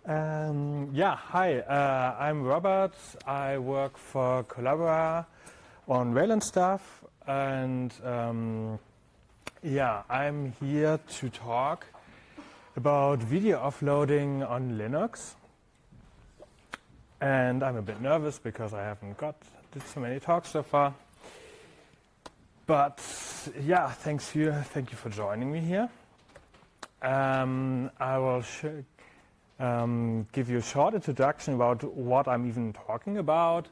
Hi, I'm Robert. I work for Collabora on Wayland stuff, and I'm here to talk about video offloading on Linux. And I'm a bit nervous because I haven't did so many talks so far. But yeah, thank you for joining me here. I will give you a short introduction about what I'm even talking about,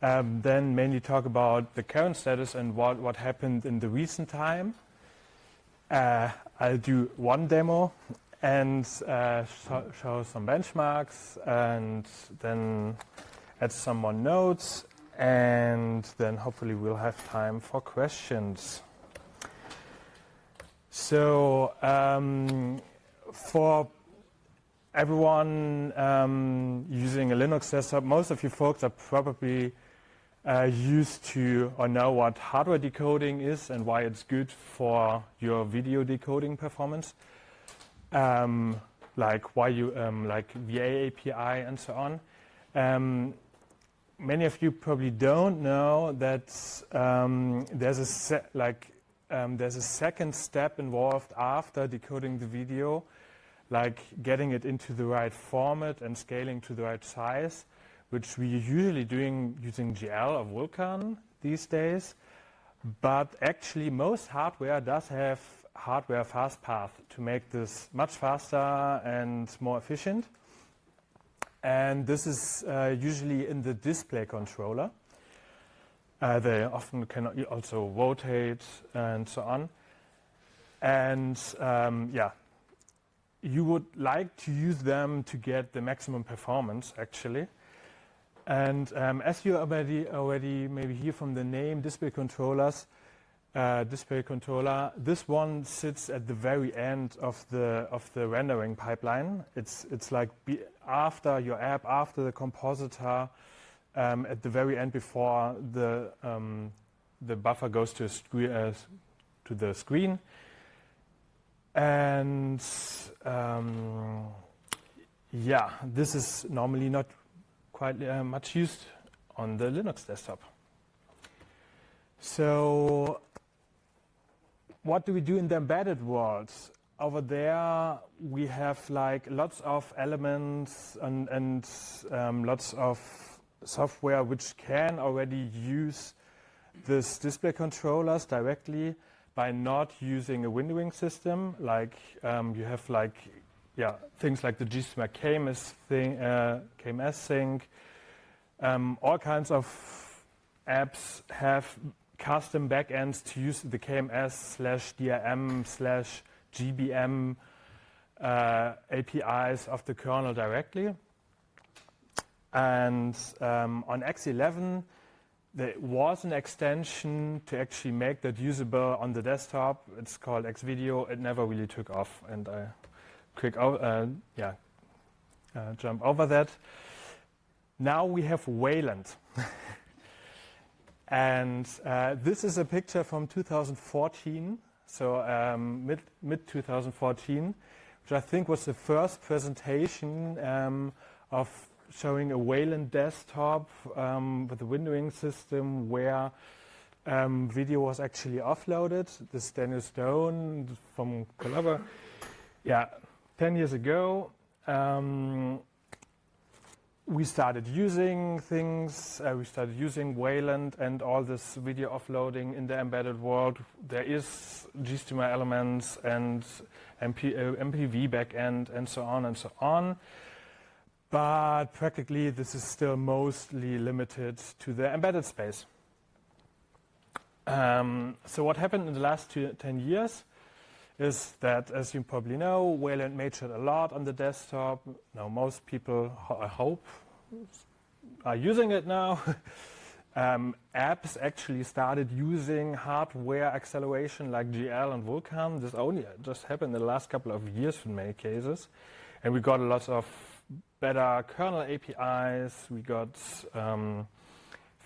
then mainly talk about the current status and what happened in the recent time. I'll do one demo and show some benchmarks, and then add some more notes, and then hopefully we'll have time for questions. So for everyone using a Linux desktop, most of you folks are probably used to or know what hardware decoding is and why it's good for your video decoding performance, like why you like VA API and so on. Many of you probably don't know that there's a second step involved after decoding the video, like getting it into the right format and scaling to the right size, which we're usually doing using GL or Vulkan these days. But actually most hardware does have hardware fastpath to make this much faster and more efficient. And this is usually in the display controller. They often can also rotate and so on. And you would like to use them to get the maximum performance, actually. And as you already maybe hear from the name, display controller, this one sits at the very end of the rendering pipeline. It's like after your app, after the compositor, at the very end before the buffer goes to the screen. And this is normally not quite much used on the Linux desktop. So what do we do in the embedded world? Over there we have like lots of elements and lots of software which can already use this display controllers directly by not using a windowing system. Like you have things like the GStreamer KMS sync. All kinds of apps have custom backends to use the KMS/DRM/GBM APIs of the kernel directly. And on X11, there was an extension to actually make that usable on the desktop. It's called Xvideo. It never really took off, and I jump over that. Now we have Wayland. And this is a picture from 2014, so mid 2014, which I think was the first presentation of showing a Wayland desktop with a windowing system where video was actually offloaded. This is Daniel Stone from Collabora. 10 years ago, we started using things. We started using Wayland and all this video offloading in the embedded world. There is GStreamer elements and MPV backend and so on and so on. But practically, this is still mostly limited to the embedded space. So what happened in the last 10 years is that, as you probably know, Wayland matured a lot on the desktop. Now most people, I hope, are using it now. Apps actually started using hardware acceleration like GL and Vulkan. This only just happened in the last couple of years in many cases. And we got a lot of better kernel APIs. We got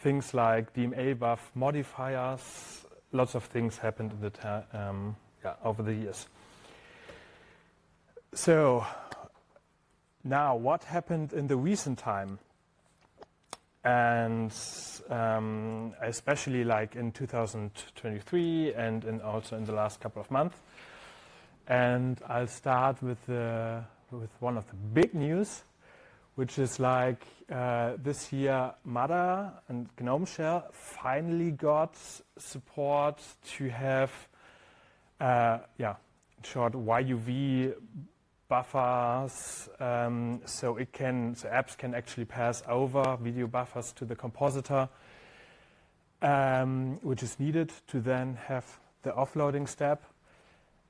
things like DMA buff modifiers. Lots of things happened in the over the years. So Now, what happened in the recent time? And especially like in 2023 and also in the last couple of months. And I'll start with one of the big news, which is like this year Mother and GNOME Shell finally got support to have, in short, YUV buffers, so apps can actually pass over video buffers to the compositor, which is needed to then have the offloading step.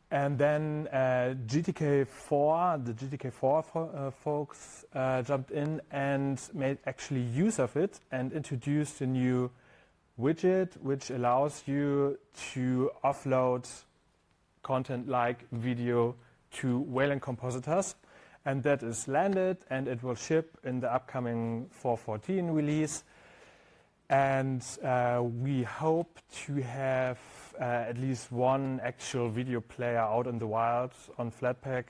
And then GTK4, the GTK4 folks jumped in and made actually use of it and introduced a new widget which allows you to offload content like video to Wayland compositors, and that is landed and it will ship in the upcoming 4.14 release. And we hope to have at least one actual video player out in the wild on Flatpak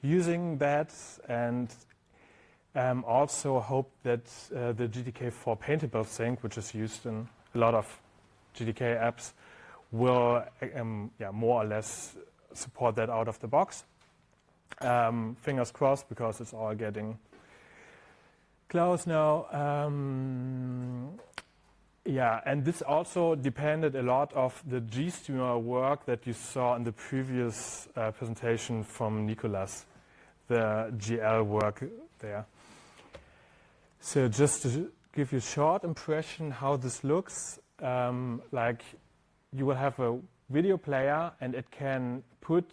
using that, and also hope that the GTK4 Paintable sync, which is used in a lot of GTK apps, will more or less support that out of the box. Fingers crossed, because it's all getting close now. And this also depended a lot of the GStreamer work that you saw in the previous presentation from Nicolas, the GL work there. So just to give you a short impression how this looks, like you will have a video player and it can put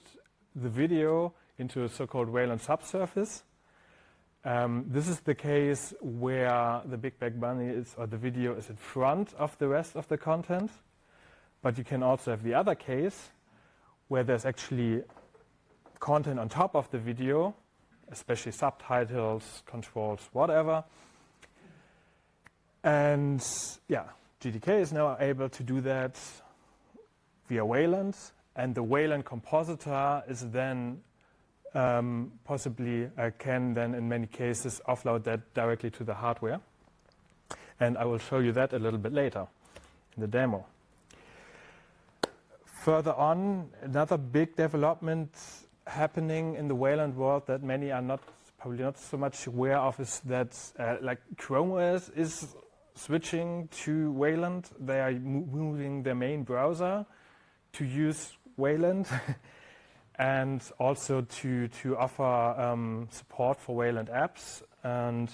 the video into a so-called Wayland subsurface. This is the case where the Big Black Bunny is, or the video is in front of the rest of the content. But you can also have the other case where there's actually content on top of the video, especially subtitles, controls, whatever. And GTK is now able to do that via Wayland, and the Wayland compositor is then possibly can then in many cases offload that directly to the hardware. And I will show you that a little bit later in the demo. Further on, another big development happening in the Wayland world that many are probably not so much aware of is that like Chrome OS is switching to Wayland. They are moving their main browser to use Wayland and also to offer support for Wayland apps. And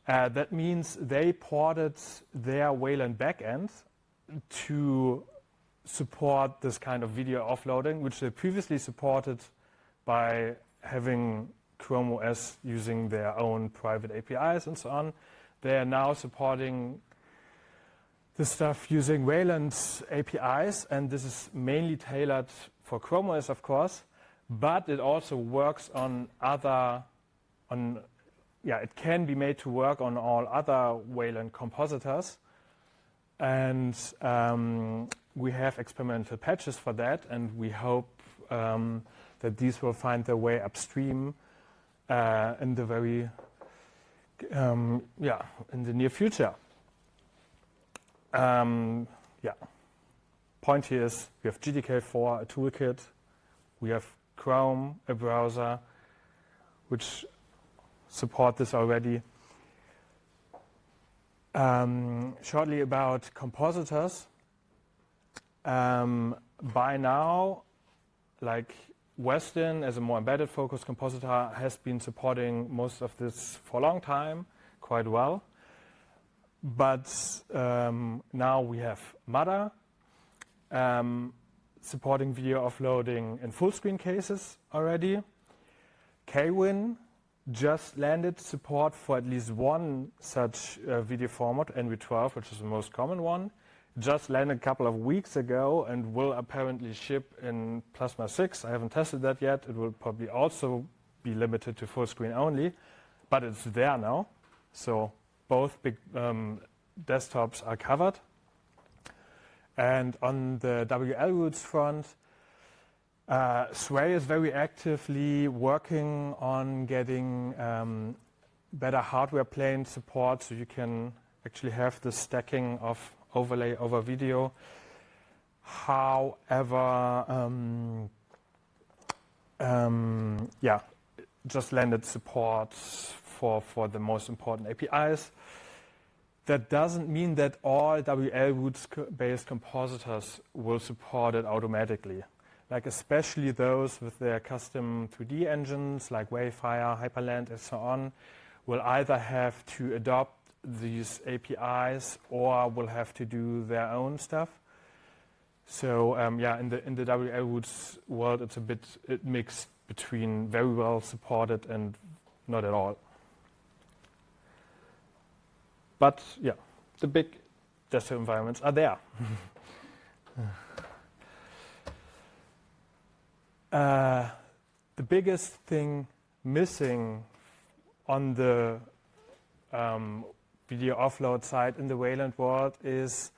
that means they ported their Wayland backend to support this kind of video offloading, which they previously supported by having Chrome OS using their own private APIs and so on. They are now supporting the stuff using Wayland's APIs, and this is mainly tailored for Chrome OS, of course, but it also works on it can be made to work on all other Wayland compositors. And we have experimental patches for that, and we hope that these will find their way upstream in the very in the near future. Point here is we have GTK4, a toolkit. We have Chrome, a browser, which support this already. Shortly about compositors. By now, like FOSDEM, as a more embedded focused compositor, has been supporting most of this for a long time, quite well. But now we have Mother supporting video offloading in full screen cases already. Kwin just landed support for at least one such video format, NV12, which is the most common one. Just landed a couple of weeks ago and will apparently ship in Plasma 6. I haven't tested that yet. It will probably also be limited to full screen only, but it's there now. So both big desktops are covered. And on the WL roots front, Sway is very actively working on getting better hardware plane support, so you can actually have the stacking of overlay over video. However, just landed support for the most important APIs. That doesn't mean that all WL roots-based compositors will support it automatically. Like especially those with their custom 3D engines like Wayfire, Hyperland, and so on, will either have to adopt these APIs or will have to do their own stuff. So in the WL roots world, it's a bit mixed between very well supported and not at all. But yeah, the big desktop environments are there. The biggest thing missing on the video offload side in the Wayland world is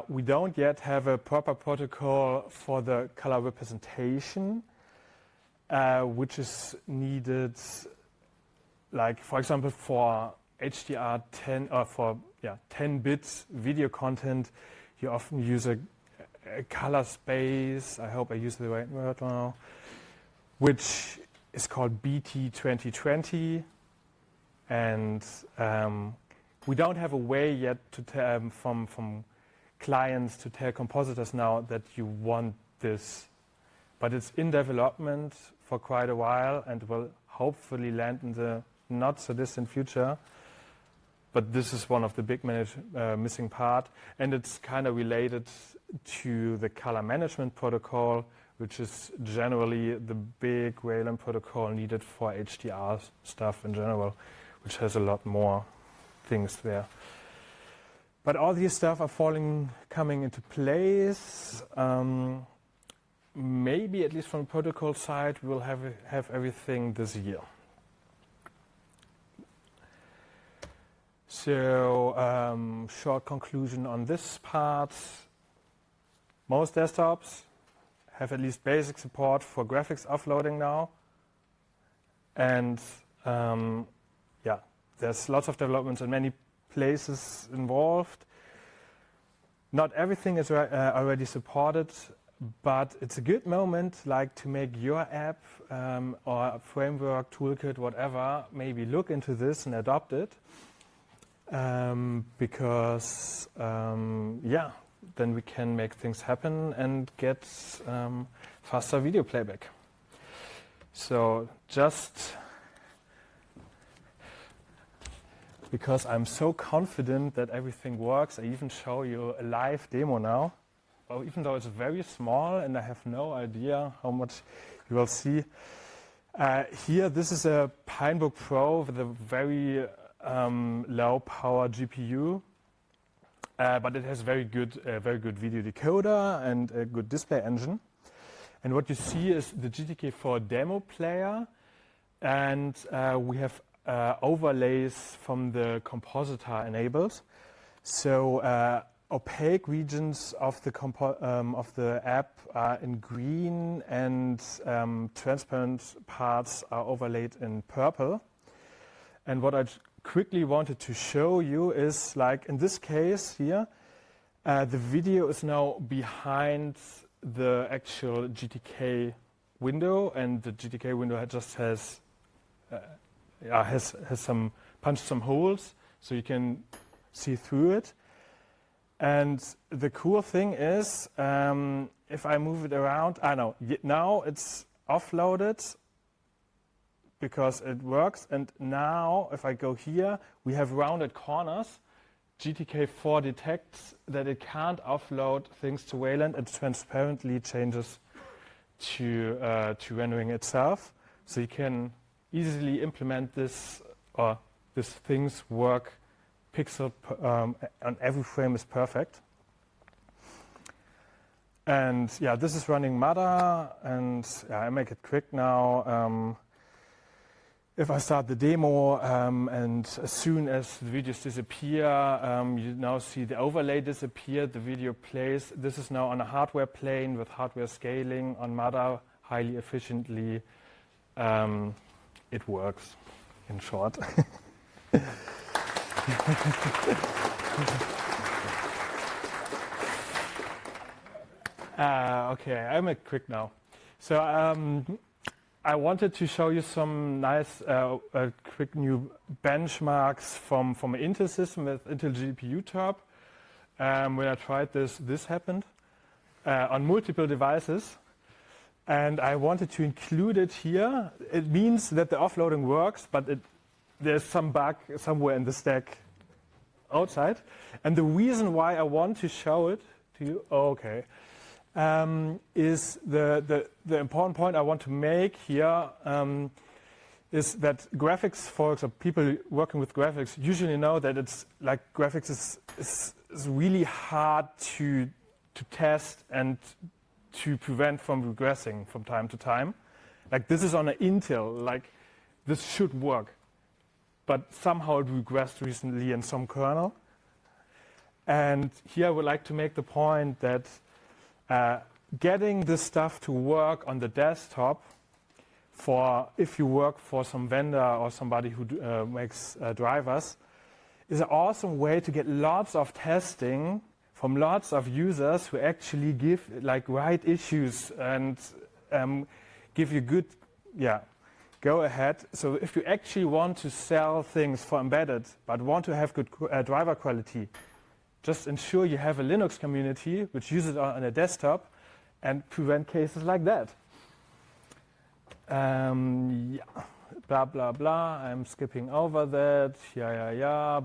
we don't yet have a proper protocol for the color representation, which is needed, like for example, for HDR10 or for 10-bit video content. You often use a color space. I hope I use the right word now, which is called BT 2020, and we don't have a way yet to from clients to tell compositors now that you want this, but it's in development for quite a while and will hopefully land in the not so distant future. But this is one of the big missing part, and it's kind of related to the color management protocol, which is generally the big Wayland protocol needed for HDR stuff in general, which has a lot more things there. But all these stuff are coming into place. Maybe at least from the protocol side, we'll have everything this year. So, short conclusion on this part. Most desktops have at least basic support for graphics offloading now. And there's lots of developments in many places involved. Not everything is already supported, but it's a good moment like to make your app or framework, toolkit, whatever, maybe look into this and adopt it. Because then we can make things happen and get faster video playback. So just because I'm so confident that everything works, I even show you a live demo now. Even though it's very small and I have no idea how much you will see. Here, this is a Pinebook Pro with a very low power GPU, but it has very good video decoder and a good display engine. And what you see is the GTK4 demo player, and we have overlays from the compositor enabled. So opaque regions of the app are in green, and transparent parts are overlaid in purple. And what I quickly wanted to show you is, like in this case here, the video is now behind the actual GTK window, and the GTK window just has punched some holes, so you can see through it. And the cool thing is, if I move it around, now it's offloaded because it works. And now if I go here, we have rounded corners. GTK4 detects that it can't offload things to Wayland and transparently changes to rendering itself. So you can easily implement this, or these things work. Pixel on every frame is perfect. And this is running Mada, and I make it quick now. if I start the demo, and as soon as the videos disappear, you now see the overlay disappear, the video plays. This is now on a hardware plane with hardware scaling on Mother, highly efficiently. It works, in short. Okay, I'm quick now. So I wanted to show you some nice, quick new benchmarks from an Intel system with Intel GPU top. When I tried this happened on multiple devices. And I wanted to include it here. It means that the offloading works, but there's some bug somewhere in the stack outside. And the reason why I want to show it to you, is the important point I want to make here is that graphics folks or people working with graphics usually know that it's like graphics is really hard to test and to prevent from regressing from time to time. Like this is on an Intel, like this should work. But somehow it regressed recently in some kernel. And here I would like to make the point that getting this stuff to work on the desktop for if you work for some vendor or somebody who makes drivers is an awesome way to get lots of testing from lots of users who actually give right issues and give you good go ahead. So if you actually want to sell things for embedded but want to have good driver quality, just ensure you have a Linux community which uses it on a desktop and prevent cases like that. Blah, blah, blah. I'm skipping over that.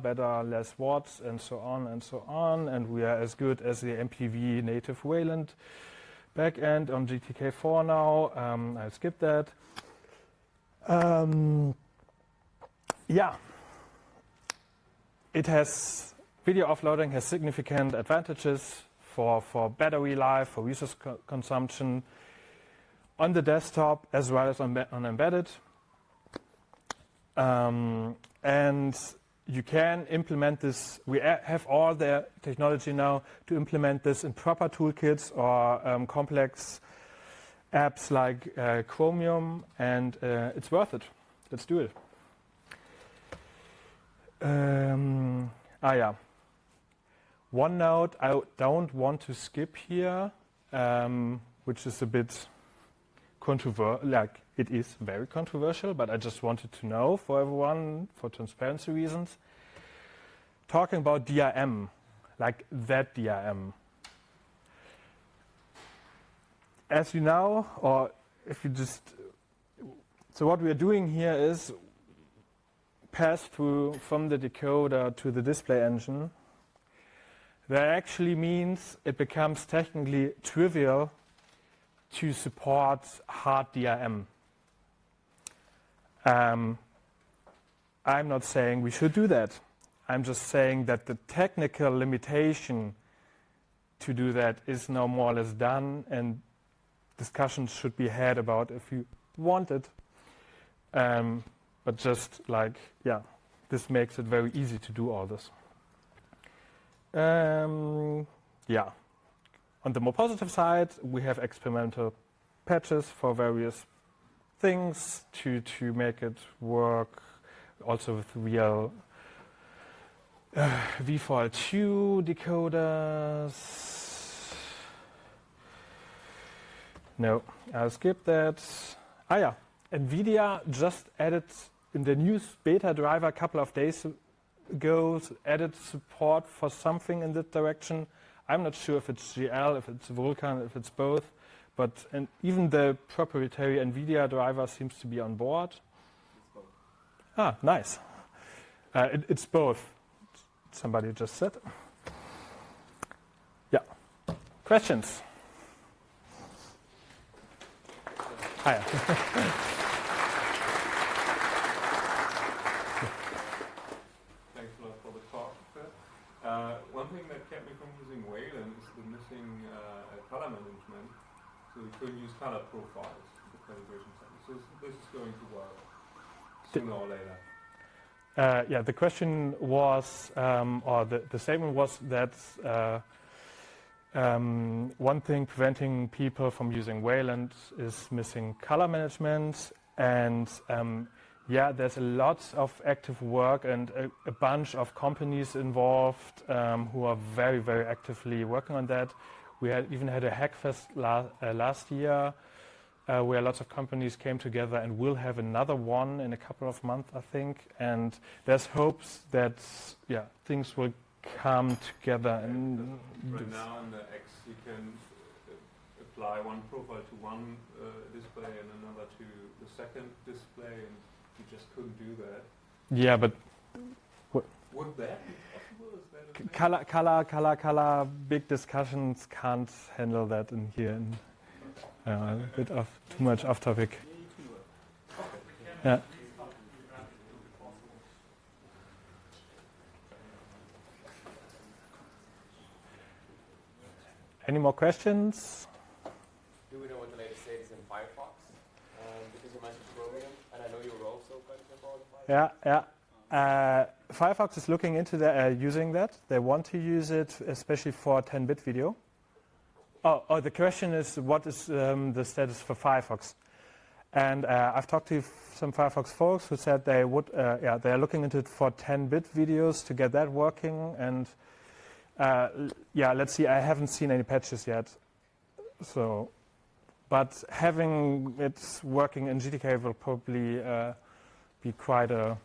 Better, less watts, and so on and so on. And we are as good as the MPV native Wayland backend on GTK4 now. I'll skip that. It has video offloading has significant advantages for battery life, for resource consumption on the desktop as well as on embedded. And you can implement this. We have all the technology now to implement this in proper toolkits or complex apps like Chromium, and it's worth it. Let's do it. One note I don't want to skip here, which is a bit controversial. It is very controversial, but I just wanted to know for everyone, for transparency reasons. Talking about DRM, like that DRM. As you know, or if you just... So what we are doing here is pass through from the decoder to the display engine. That actually means it becomes technically trivial to support hard DRM. I'm not saying we should do that. I'm just saying that the technical limitation to do that is now more or less done, and discussions should be had about if you want it. But just this makes it very easy to do all this. On the more positive side, we have experimental patches for various things to make it work, also with real V4L2 decoders. No, I'll skip that. NVIDIA just added in the new beta driver a couple of days ago, added support for something in that direction. I'm not sure if it's GL, if it's Vulkan, if it's both, but even the proprietary NVIDIA driver seems to be on board. It's both. Nice. It's both. Somebody just said. Questions? Hiya. Thanks a lot for the talk. One thing that kept me from using Wayland is the missing color management. So we couldn't use color profiles in the calibration center. So this is going to work. sooner or later? Yeah, the question was, or the statement was that one thing preventing people from using Wayland is missing color management, and yeah, there's a lot of active work and a bunch of companies involved who are very, very actively working on that. We even had a Hackfest last year where lots of companies came together, and we'll have another one in a couple of months, I think. And there's hopes that things will come together. And right now in the X, you can apply one profile to one display and another to the second display, and you just couldn't do that. Yeah, but would that be possible? Is that a thing? color, big discussions can't handle that in here. A bit of too much off topic. Yeah. Any more questions? Do we know what the latest state is in Firefox? Because you mentioned Chromium, and I know you were also kind of involved in Firefox. Yeah. Firefox is looking into using that. They want to use it, especially for 10-bit video. Oh, the question is, what is the status for Firefox? And I've talked to some Firefox folks who said they would, they are looking into it for 10-bit videos to get that working. And let's see. I haven't seen any patches yet. So, but having it working in GTK will probably be quite a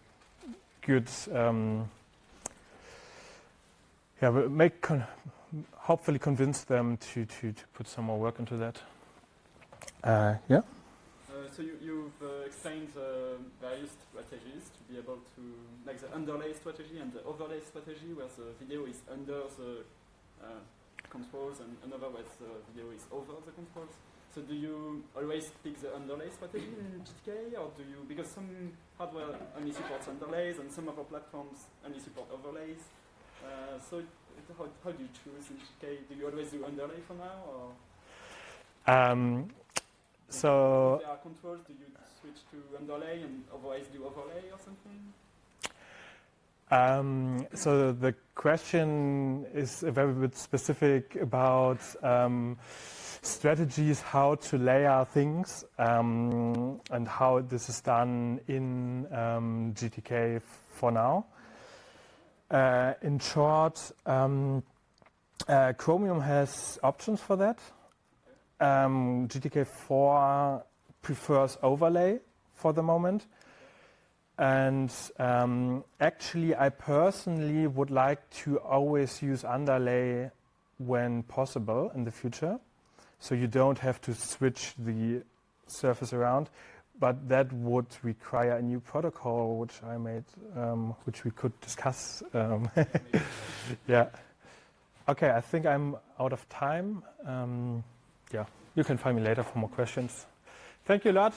good, hopefully convince them to put some more work into that. So you've explained the various strategies to be able to, like the underlay strategy and the overlay strategy, where the video is under the controls and another where the video is over the controls. So do you always pick the underlay strategy in GTK, or do you, because some hardware only supports underlays and some other platforms only support overlays? So how do you choose in GTK? Do you always do underlay for now, or? So if there are controls, do you switch to underlay and otherwise do overlay or something? So the question is a very bit specific about strategies, how to layer things, and how this is done in GTK for now. In short, Chromium has options for that. GTK4 prefers overlay for the moment. And actually, I personally would like to always use underlay when possible in the future. So you don't have to switch the surface around. But that would require a new protocol, which I made, which we could discuss. Yeah. Okay, I think I'm out of time. You can find me later for more questions. Thank you a lot.